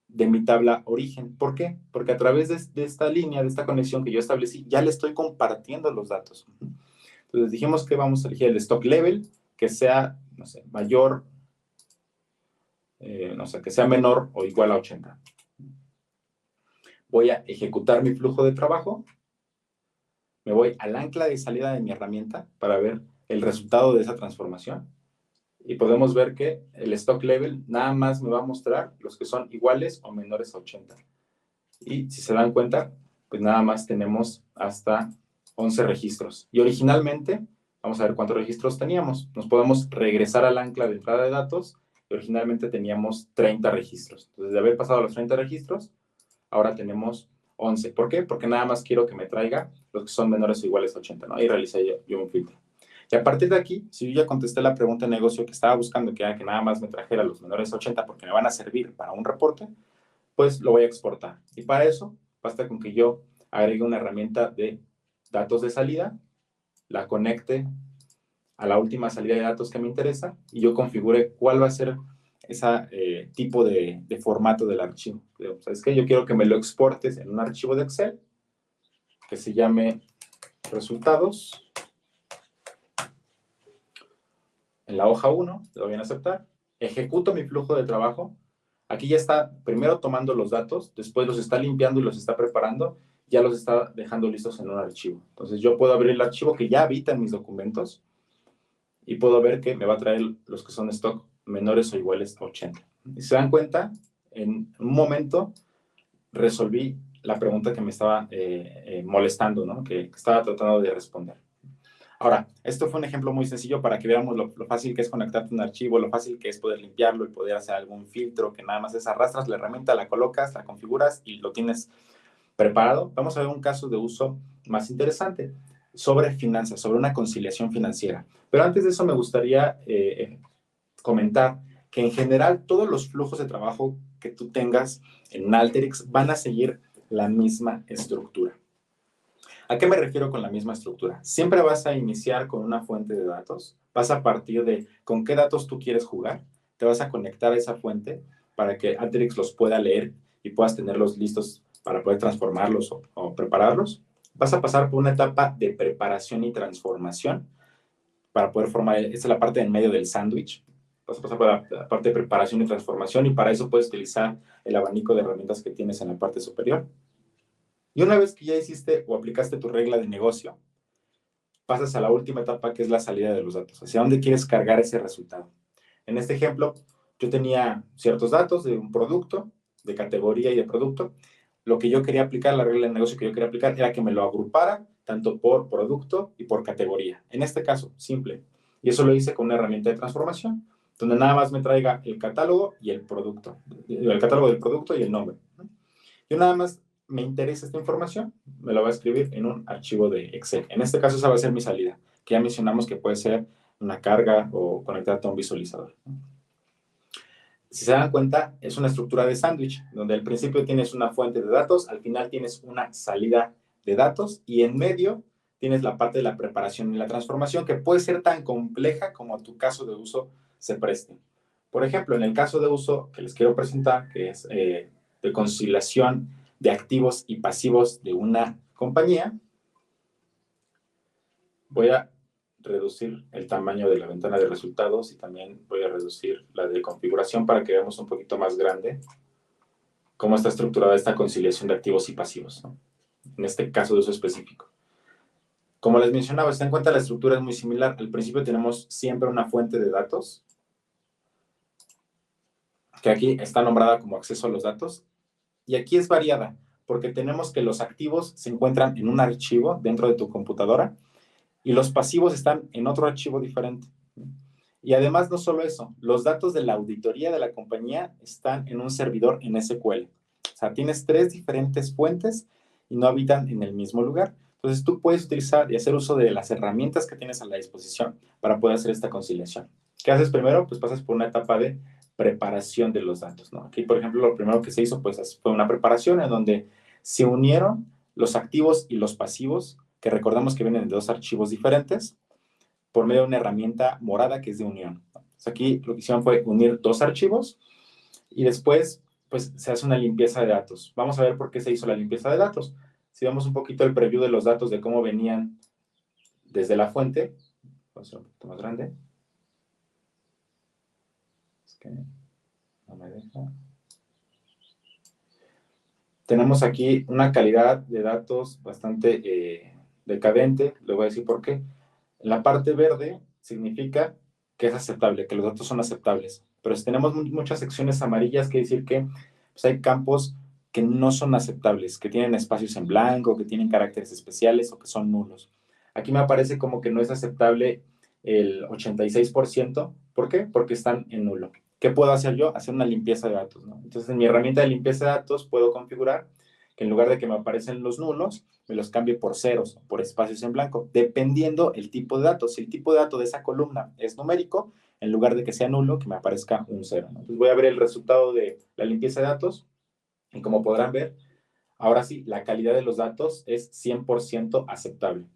de mi tabla origen. ¿Por qué? Porque a través de esta línea, de esta conexión que yo establecí, ya le estoy compartiendo los datos. Entonces dijimos que vamos a elegir el stock level, que sea, no sé, mayor, no sé, que sea menor o igual a 80. Voy a ejecutar mi flujo de trabajo. Me voy al ancla de salida de mi herramienta para ver el resultado de esa transformación. Y podemos ver que el stock level nada más me va a mostrar los que son iguales o menores a 80. Y si se dan cuenta, pues nada más tenemos hasta 11 registros. Y originalmente, vamos a ver cuántos registros teníamos. Nos podemos regresar al ancla de entrada de datos. Y originalmente teníamos 30 registros. Entonces, de haber pasado los 30 registros, ahora tenemos 11. ¿Por qué? Porque nada más quiero que me traiga los que son menores o iguales a 80, ¿no? Ahí realicé yo un filtro. Y a partir de aquí, si yo ya contesté la pregunta de negocio que estaba buscando, que era que nada más me trajera los menores a 80 porque me van a servir para un reporte, pues lo voy a exportar. Y para eso, basta con que yo agregue una herramienta de datos de salida, la conecte a la última salida de datos que me interesa y yo configure cuál va a ser ese tipo de formato del archivo. ¿Sabes qué? Yo quiero que me lo exportes en un archivo de Excel que se llame resultados. En la hoja 1, le doy en aceptar, ejecuto mi flujo de trabajo. Aquí ya está primero tomando los datos, después los está limpiando y los está preparando, ya los está dejando listos en un archivo. Entonces yo puedo abrir el archivo que ya habita en mis documentos y puedo ver que me va a traer los que son stock menores o iguales a 80. Y se dan cuenta, en un momento resolví la pregunta que me estaba molestando, ¿no? Que estaba tratando de responder. Ahora, esto fue un ejemplo muy sencillo para que veamos lo fácil que es conectarte a un archivo, lo fácil que es poder limpiarlo y poder hacer algún filtro que nada más es arrastras la herramienta, la colocas, la configuras y lo tienes preparado. Vamos a ver un caso de uso más interesante sobre finanzas, sobre una conciliación financiera. Pero antes de eso me gustaría comentar que en general todos los flujos de trabajo que tú tengas en Alteryx van a seguir la misma estructura. ¿A qué me refiero con la misma estructura? Siempre vas a iniciar con una fuente de datos, vas a partir de con qué datos tú quieres jugar, te vas a conectar a esa fuente para que Alteryx los pueda leer y puedas tenerlos listos para poder transformarlos o prepararlos. Vas a pasar por una etapa de preparación y transformación para poder formar, esta es la parte en medio del sándwich. Vas a pasar por la parte de preparación y transformación y para eso puedes utilizar el abanico de herramientas que tienes en la parte superior. Y una vez que ya hiciste o aplicaste tu regla de negocio, pasas a la última etapa, que es la salida de los datos. ¿Hacia dónde quieres cargar ese resultado? En este ejemplo, yo tenía ciertos datos de un producto, de categoría y de producto. Lo que yo quería aplicar, la regla de negocio que yo quería aplicar, era que me lo agrupara tanto por producto y por categoría. En este caso, simple. Y eso lo hice con una herramienta de transformación, donde nada más me traiga el catálogo y el producto, el catálogo del producto y el nombre. Yo nada más me interesa esta información, me la voy a escribir en un archivo de Excel. En este caso, esa va a ser mi salida, que ya mencionamos que puede ser una carga o conectarte a un visualizador. Si se dan cuenta, es una estructura de sándwich, donde al principio tienes una fuente de datos, al final tienes una salida de datos y en medio tienes la parte de la preparación y la transformación, que puede ser tan compleja como a tu caso de uso se preste. Por ejemplo, en el caso de uso que les quiero presentar, que es de conciliación de activos y pasivos de una compañía, voy a reducir el tamaño de la ventana de resultados y también voy a reducir la de configuración para que veamos un poquito más grande cómo está estructurada esta conciliación de activos y pasivos, ¿no? En este caso de uso específico. Como les mencionaba, si se dan cuenta, la estructura es muy similar. Al principio tenemos siempre una fuente de datos, que aquí está nombrada como acceso a los datos, y aquí es variada, porque tenemos que los activos se encuentran en un archivo dentro de tu computadora, y los pasivos están en otro archivo diferente. Y además, no solo eso, los datos de la auditoría de la compañía están en un servidor en SQL. O sea, tienes 3 diferentes fuentes y no habitan en el mismo lugar. Entonces, tú puedes utilizar y hacer uso de las herramientas que tienes a la disposición para poder hacer esta conciliación. ¿Qué haces primero? Pues pasas por una etapa de preparación de los datos, ¿no? Aquí, por ejemplo, lo primero que se hizo pues, fue una preparación en donde se unieron los activos y los pasivos, que recordamos que vienen de 2 archivos diferentes, por medio de una herramienta morada que es de unión. Entonces aquí lo que hicieron fue unir 2 archivos y después pues se hace una limpieza de datos. Vamos a ver por qué se hizo la limpieza de datos. Si vemos un poquito el preview de los datos de cómo venían desde la fuente, vamos a hacer un poquito más grande. Es que no me deja. Tenemos aquí una calidad de datos bastante decadente. Le voy a decir por qué. En la parte verde significa que es aceptable, que los datos son aceptables. Pero si tenemos muchas secciones amarillas, quiere decir que pues, hay campos que no son aceptables, que tienen espacios en blanco, que tienen caracteres especiales o que son nulos. Aquí me aparece como que no es aceptable el 86%. ¿Por qué? Porque están en nulo. ¿Qué puedo hacer yo? Hacer una limpieza de datos, ¿no? Entonces, en mi herramienta de limpieza de datos puedo configurar que en lugar de que me aparecen los nulos, me los cambie por ceros, por espacios en blanco, dependiendo el tipo de datos. Si el tipo de dato de esa columna es numérico, en lugar de que sea nulo, que me aparezca un cero, ¿no? Entonces voy a ver el resultado de la limpieza de datos y como podrán ver, ahora sí, la calidad de los datos es 100% aceptable.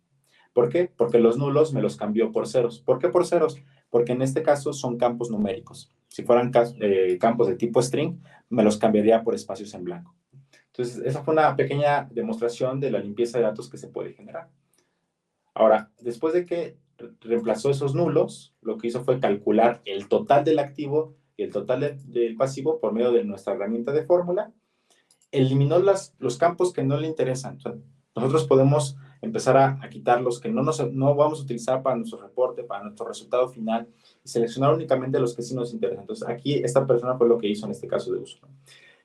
¿Por qué? Porque los nulos me los cambió por ceros. ¿Por qué por ceros? Porque en este caso son campos numéricos. Si fueran campos de tipo string, me los cambiaría por espacios en blanco. Entonces, esa fue una pequeña demostración de la limpieza de datos que se puede generar. Ahora, después de que reemplazó esos nulos, lo que hizo fue calcular el total del activo y el total del pasivo por medio de nuestra herramienta de fórmula. Eliminó los campos que no le interesan. O sea, nosotros podemos empezar a quitar los que no vamos a utilizar para nuestro reporte, para nuestro resultado final, y seleccionar únicamente los que sí nos interesan. Entonces, aquí esta persona fue lo que hizo en este caso de uso, ¿no?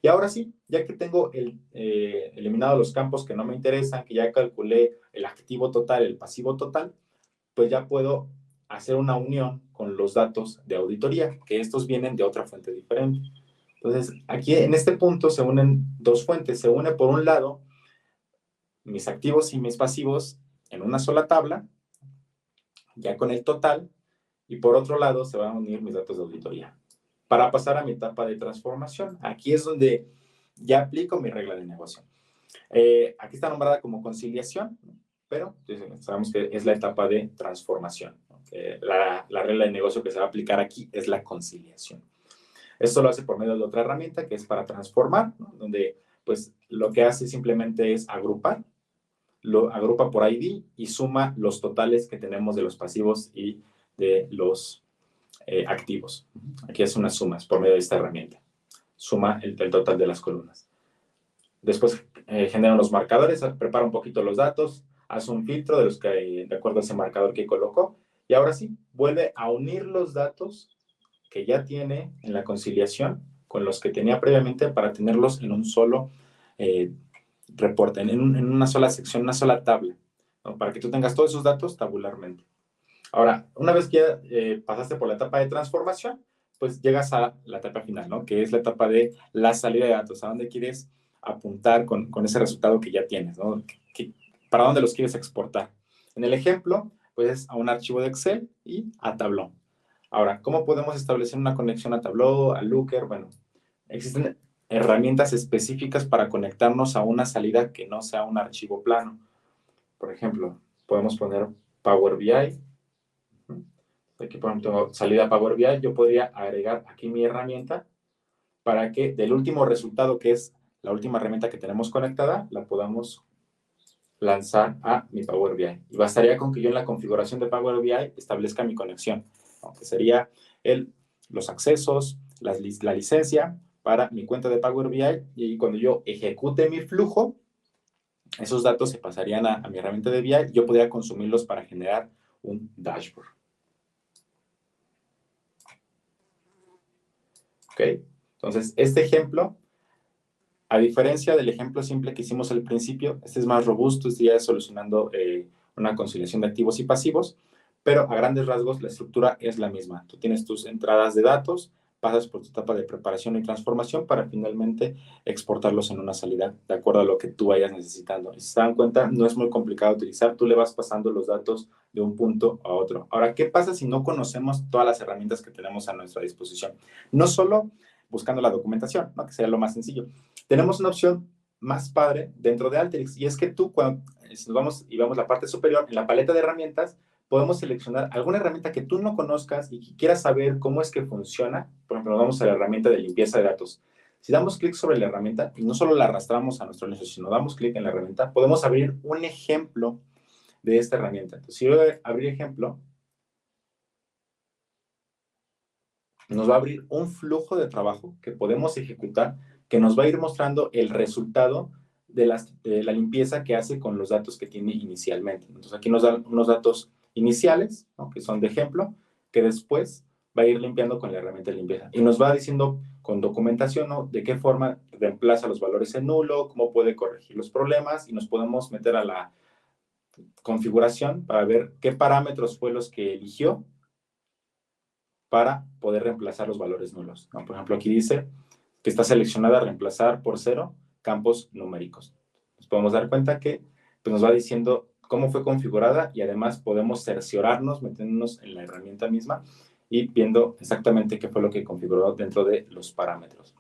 Y ahora sí, ya que tengo eliminado los campos que no me interesan, que ya calculé el activo total, el pasivo total, pues ya puedo hacer una unión con los datos de auditoría, que estos vienen de otra fuente diferente. Entonces, aquí en este punto se unen 2 fuentes. Se une por un lado mis activos y mis pasivos en una sola tabla, ya con el total, y por otro lado se van a unir mis datos de auditoría para pasar a mi etapa de transformación. Aquí es donde ya aplico mi regla de negocio. Aquí está nombrada como conciliación, pero sabemos que es la etapa de transformación. La regla de negocio que se va a aplicar aquí es la conciliación. Esto lo hace por medio de otra herramienta que es para transformar, ¿no? Donde pues lo que hace simplemente es agrupar, lo agrupa por ID y suma los totales que tenemos de los pasivos y de los activos. Aquí hace unas sumas por medio de esta herramienta. Suma el total de las columnas. Después genera los marcadores, prepara un poquito los datos, hace un filtro de los que, de acuerdo a ese marcador que colocó, y ahora sí, vuelve a unir los datos que ya tiene en la conciliación con los que tenía previamente para tenerlos en un solo reporte, en una sola sección, una sola tabla, ¿no? Para que tú tengas todos esos datos tabularmente. Ahora, una vez que ya pasaste por la etapa de transformación, pues llegas a la etapa final, ¿no? Que es la etapa de la salida de datos, a dónde quieres apuntar con ese resultado que ya tienes, ¿no? ¿Para dónde los quieres exportar? En el ejemplo, pues es a un archivo de Excel y a Tableau. Ahora, ¿cómo podemos establecer una conexión a Tableau, a Looker? Bueno, existen herramientas específicas para conectarnos a una salida que no sea un archivo plano. Por ejemplo, podemos poner Power BI. Aquí, por ejemplo, salida Power BI. Yo podría agregar aquí mi herramienta para que del último resultado, que es la última herramienta que tenemos conectada, la podamos lanzar a mi Power BI. Y bastaría con que yo en la configuración de Power BI establezca mi conexión, ¿no? Que sería los accesos, la licencia para mi cuenta de Power BI, y cuando yo ejecute mi flujo, esos datos se pasarían a mi herramienta de BI y yo podría consumirlos para generar un dashboard. ¿Ok? Entonces, este ejemplo, a diferencia del ejemplo simple que hicimos al principio, este es más robusto, este ya es solucionando una conciliación de activos y pasivos, pero a grandes rasgos la estructura es la misma. Tú tienes tus entradas de datos, pasas por tu etapa de preparación y transformación para finalmente exportarlos en una salida de acuerdo a lo que tú vayas necesitando. Y si se dan cuenta, no es muy complicado utilizar, tú le vas pasando los datos de un punto a otro. Ahora, ¿qué pasa si no conocemos todas las herramientas que tenemos a nuestra disposición? No solo buscando la documentación, ¿no? Que sería lo más sencillo. Tenemos una opción más padre dentro de Alteryx, y es que tú, cuando si nos vamos y vemos la parte superior, en la paleta de herramientas, podemos seleccionar alguna herramienta que tú no conozcas y que quieras saber cómo es que funciona. Por ejemplo, nos vamos a la herramienta de limpieza de datos. Si damos clic sobre la herramienta y no solo la arrastramos a nuestro inicio, sino damos clic en la herramienta, podemos abrir un ejemplo de esta herramienta. Entonces, si yo voy a abrir ejemplo, nos va a abrir un flujo de trabajo que podemos ejecutar, que nos va a ir mostrando el resultado de la limpieza que hace con los datos que tiene inicialmente. Entonces aquí nos dan unos datos iniciales, ¿no? Que son de ejemplo, que después va a ir limpiando con la herramienta de limpieza. Y nos va diciendo con documentación, ¿no? De qué forma reemplaza los valores en nulo, cómo puede corregir los problemas, y nos podemos meter a la configuración para ver qué parámetros fue los que eligió para poder reemplazar los valores nulos, ¿no? Por ejemplo, aquí dice que está seleccionada reemplazar por 0 campos numéricos. Nos podemos dar cuenta que pues, nos va diciendo cómo fue configurada, y además podemos cerciorarnos, metiéndonos en la herramienta misma y viendo exactamente qué fue lo que configuró dentro de los parámetros,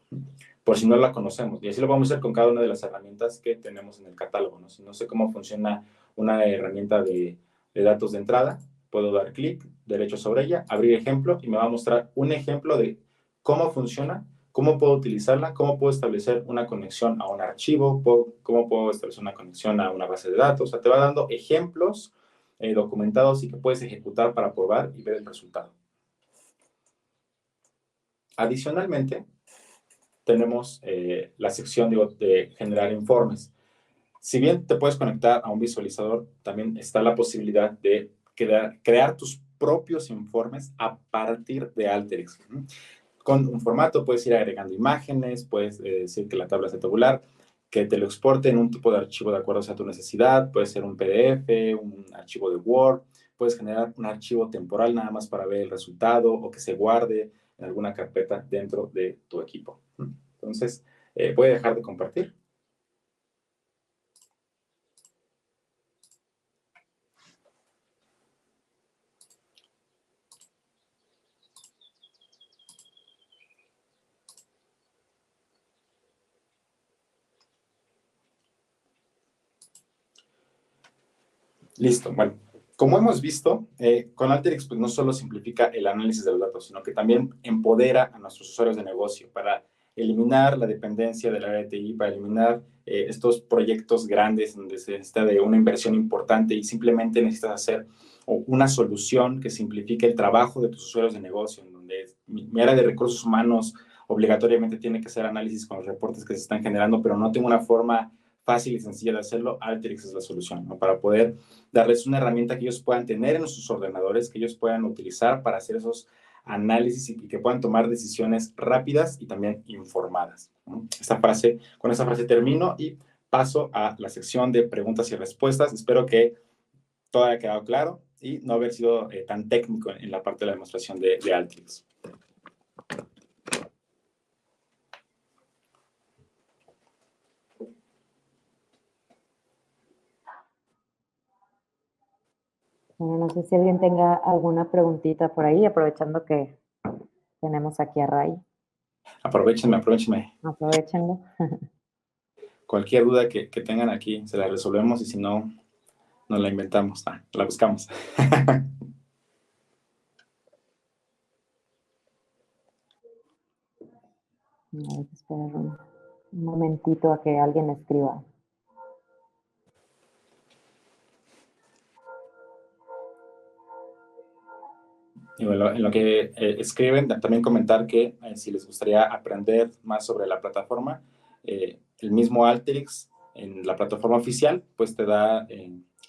por si no la conocemos. Y así lo vamos a hacer con cada una de las herramientas que tenemos en el catálogo, ¿no? Si no sé cómo funciona una herramienta de datos de entrada, puedo dar clic derecho sobre ella, abrir ejemplo, y me va a mostrar un ejemplo de cómo funciona, cómo puedo utilizarla, cómo puedo establecer una conexión a un archivo, cómo puedo establecer una conexión a una base de datos. O sea, te va dando ejemplos documentados y que puedes ejecutar para probar y ver el resultado. Adicionalmente, tenemos la sección de generar informes. Si bien te puedes conectar a un visualizador, también está la posibilidad de crear tus propios informes a partir de Alteryx. Con un formato puedes ir agregando imágenes, puedes decir que la tabla sea tabular, que te lo exporte en un tipo de archivo de acuerdo a tu necesidad. Puede ser un PDF, un archivo de Word, puedes generar un archivo temporal nada más para ver el resultado, o que se guarde en alguna carpeta dentro de tu equipo. Entonces, voy a dejar de compartir. Listo. Bueno, como hemos visto, con Alteryx pues, no solo simplifica el análisis de los datos, sino que también empodera a nuestros usuarios de negocio para eliminar la dependencia del área de TI, para eliminar estos proyectos grandes donde se necesita de una inversión importante y simplemente necesitas hacer una solución que simplifique el trabajo de tus usuarios de negocio, en donde mi área de recursos humanos obligatoriamente tiene que hacer análisis con los reportes que se están generando, pero no tengo una forma fácil y sencilla de hacerlo, Alteryx es la solución, ¿no? Para poder darles una herramienta que ellos puedan tener en sus ordenadores, que ellos puedan utilizar para hacer esos análisis y que puedan tomar decisiones rápidas y también informadas, ¿no? Con esta frase termino y paso a la sección de preguntas y respuestas. Espero que todo haya quedado claro y no haber sido tan técnico en la parte de la demostración de Alteryx. Bueno, no sé si alguien tenga alguna preguntita por ahí, aprovechando que tenemos aquí a Ray. Aprovechenme. Aprovechenlo. Cualquier duda que tengan aquí, se la resolvemos y si no, nos la inventamos, la buscamos. Hay que esperar un momentito a que alguien escriba. Y bueno, en lo que escriben, también comentar que si les gustaría aprender más sobre la plataforma, el mismo Alteryx en la plataforma oficial, pues te da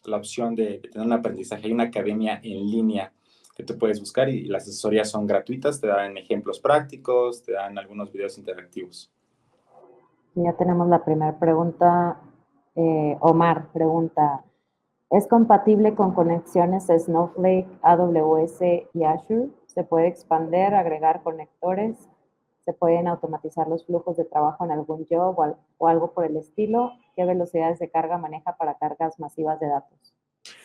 la opción de tener un aprendizaje. Hay una academia en línea que tú puedes buscar y las asesorías son gratuitas, te dan ejemplos prácticos, te dan algunos videos interactivos. Ya tenemos la primera pregunta. Omar pregunta, ¿es compatible con conexiones Snowflake, AWS y Azure? ¿Se puede expander, agregar conectores? ¿Se pueden automatizar los flujos de trabajo en algún job o algo por el estilo? ¿Qué velocidades de carga maneja para cargas masivas de datos?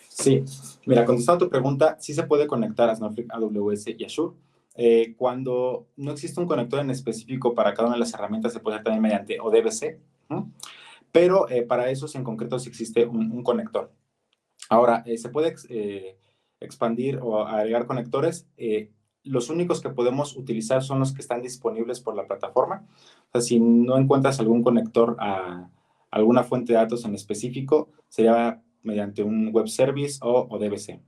Sí, mira, contestando tu pregunta, sí se puede conectar a Snowflake, AWS y Azure. Cuando no existe un conector en específico para cada una de las herramientas, se puede hacer también mediante ODBC, ¿no? Pero para esos en concreto sí existe un conector. Ahora, se puede expandir o agregar conectores. Los únicos que podemos utilizar son los que están disponibles por la plataforma. O sea, si no encuentras algún conector a alguna fuente de datos en específico, sería mediante un web service o DBC.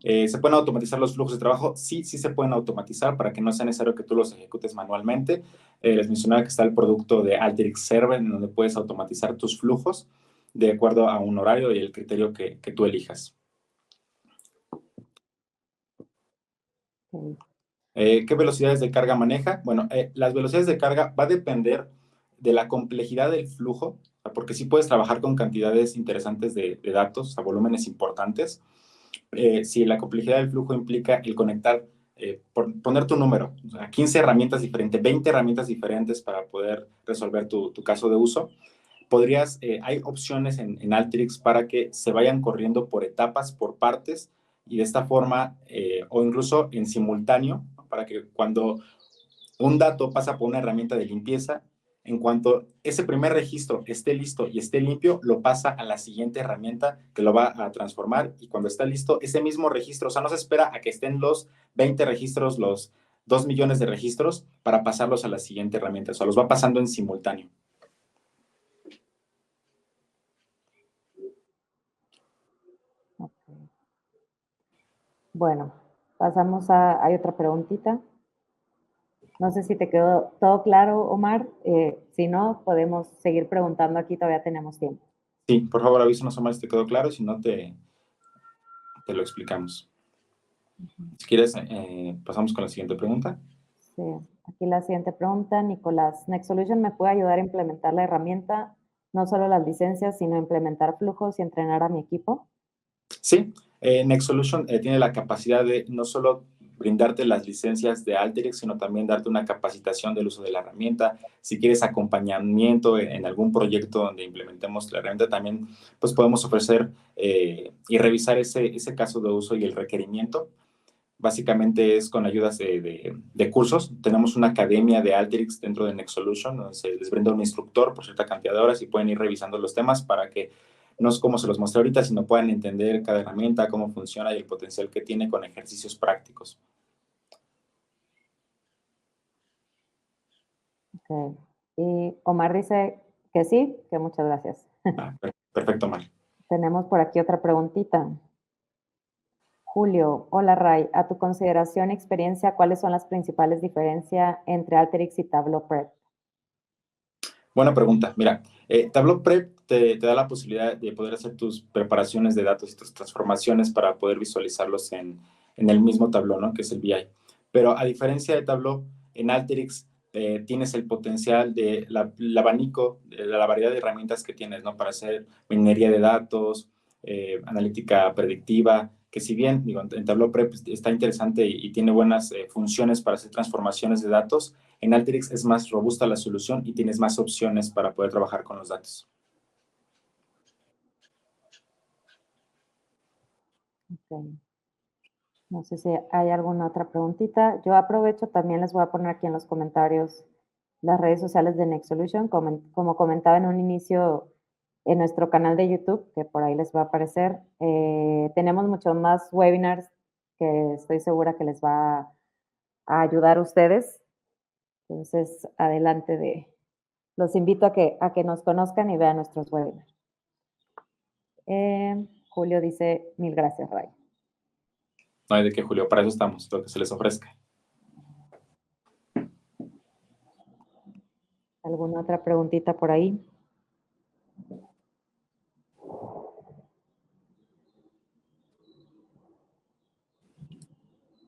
¿Se pueden automatizar los flujos de trabajo? Sí, sí se pueden automatizar para que no sea necesario que tú los ejecutes manualmente. Les mencionaba que está el producto de Alteryx Server, en donde puedes automatizar tus flujos de acuerdo a un horario y el criterio que tú elijas. ¿Qué velocidades de carga maneja? Bueno, las velocidades de carga va a depender de la complejidad del flujo, porque sí puedes trabajar con cantidades interesantes de datos, a volúmenes importantes. Si la complejidad del flujo implica el conectar, por poner tu número, o sea, 15 herramientas diferentes, 20 herramientas diferentes para poder resolver tu caso de uso, hay opciones en Alteryx para que se vayan corriendo por etapas, por partes, y de esta forma, o incluso en simultáneo, para que cuando un dato pasa por una herramienta de limpieza, en cuanto ese primer registro esté listo y esté limpio, lo pasa a la siguiente herramienta que lo va a transformar, y cuando está listo, ese mismo registro, o sea, no se espera a que estén los 20 registros, los 2 millones de registros para pasarlos a la siguiente herramienta, o sea, los va pasando en simultáneo. Okay. Bueno, pasamos hay otra preguntita. No sé si te quedó todo claro, Omar. Si no, podemos seguir preguntando aquí, todavía tenemos tiempo. Sí, por favor, avísanos, Omar, si te quedó claro, si no, te lo explicamos. Si quieres, pasamos con la siguiente pregunta. Sí, aquí la siguiente pregunta, Nicolás. ¿Nexolution me puede ayudar a implementar la herramienta, no solo las licencias, sino implementar flujos y entrenar a mi equipo? Sí, Nexolution tiene la capacidad de no solo brindarte las licencias de Alteryx, sino también darte una capacitación del uso de la herramienta. Si quieres acompañamiento en algún proyecto donde implementemos la herramienta, también pues podemos ofrecer y revisar ese caso de uso y el requerimiento. Básicamente es con ayudas de cursos. Tenemos una academia de Alteryx dentro de Nexolution, donde se les brinda un instructor por cierta cantidad de horas y pueden ir revisando los temas para que no es como se los mostré ahorita, sino puedan entender cada herramienta, cómo funciona y el potencial que tiene con ejercicios prácticos. Okay. Y Omar dice que sí, que muchas gracias. Perfecto, Mar. Tenemos por aquí otra preguntita. Julio, hola Ray, a tu consideración y experiencia, ¿cuáles son las principales diferencias entre Alteryx y Tableau Prep? Buena pregunta. Mira, Tableau Prep te da la posibilidad de poder hacer tus preparaciones de datos y tus transformaciones para poder visualizarlos en el mismo Tableau, ¿no? Que es el BI. Pero a diferencia de Tableau, en Alteryx tienes el potencial de el abanico, de la variedad de herramientas que tienes, ¿no? Para hacer minería de datos, analítica predictiva, que si bien, digo, en Tableau Prep está interesante y tiene buenas funciones para hacer transformaciones de datos, en Alteryx es más robusta la solución y tienes más opciones para poder trabajar con los datos. Okay. No sé si hay alguna otra preguntita. Yo aprovecho, también les voy a poner aquí en los comentarios las redes sociales de Next Solution. Como comentaba en un inicio, en nuestro canal de YouTube, que por ahí les va a aparecer, tenemos muchos más webinars que estoy segura que les va a ayudar a ustedes. Entonces, los invito a que nos conozcan y vean nuestros webinars. Julio dice, mil gracias, Ray. No hay de qué, Julio, para eso estamos, lo que se les ofrezca. ¿Alguna otra preguntita por ahí?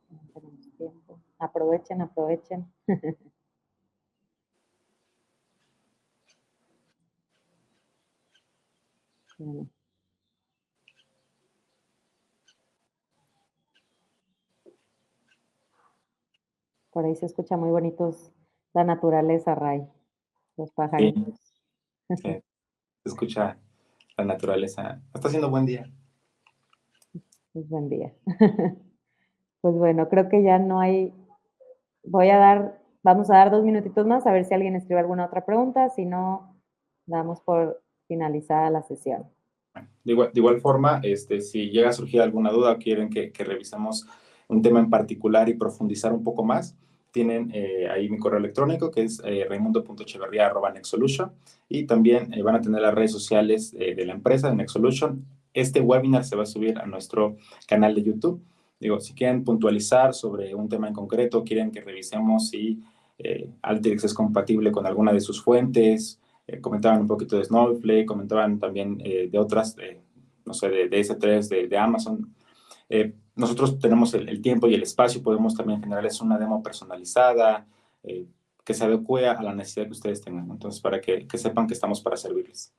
No tenemos tiempo. Aprovechen, aprovechen. Bueno. Por ahí se escucha muy bonitos la naturaleza, Ray, los Sí, pajaritos. sí, se escucha la naturaleza. Está haciendo buen día. Es buen día. Pues bueno, creo que ya no hay. Vamos a dar 2 minutitos más a ver si alguien escribe alguna otra pregunta. Si no, damos por finalizada la sesión. De igual forma, si llega a surgir alguna duda o quieren que revisemos un tema en particular y profundizar un poco más, tienen ahí mi correo electrónico que es raimundo.echeverria@nextsolution y también van a tener las redes sociales de la empresa de Nextsolution. Este webinar se va a subir a nuestro canal de YouTube. Digo, si quieren puntualizar sobre un tema en concreto, quieren que revisemos si Alteryx es compatible con alguna de sus fuentes, comentaban un poquito de Snowflake, comentaban también de otras, no sé, de S3, de Amazon. Nosotros tenemos el tiempo y el espacio, podemos también generarles una demo personalizada que se adecue a la necesidad que ustedes tengan. Entonces, para que sepan que estamos para servirles.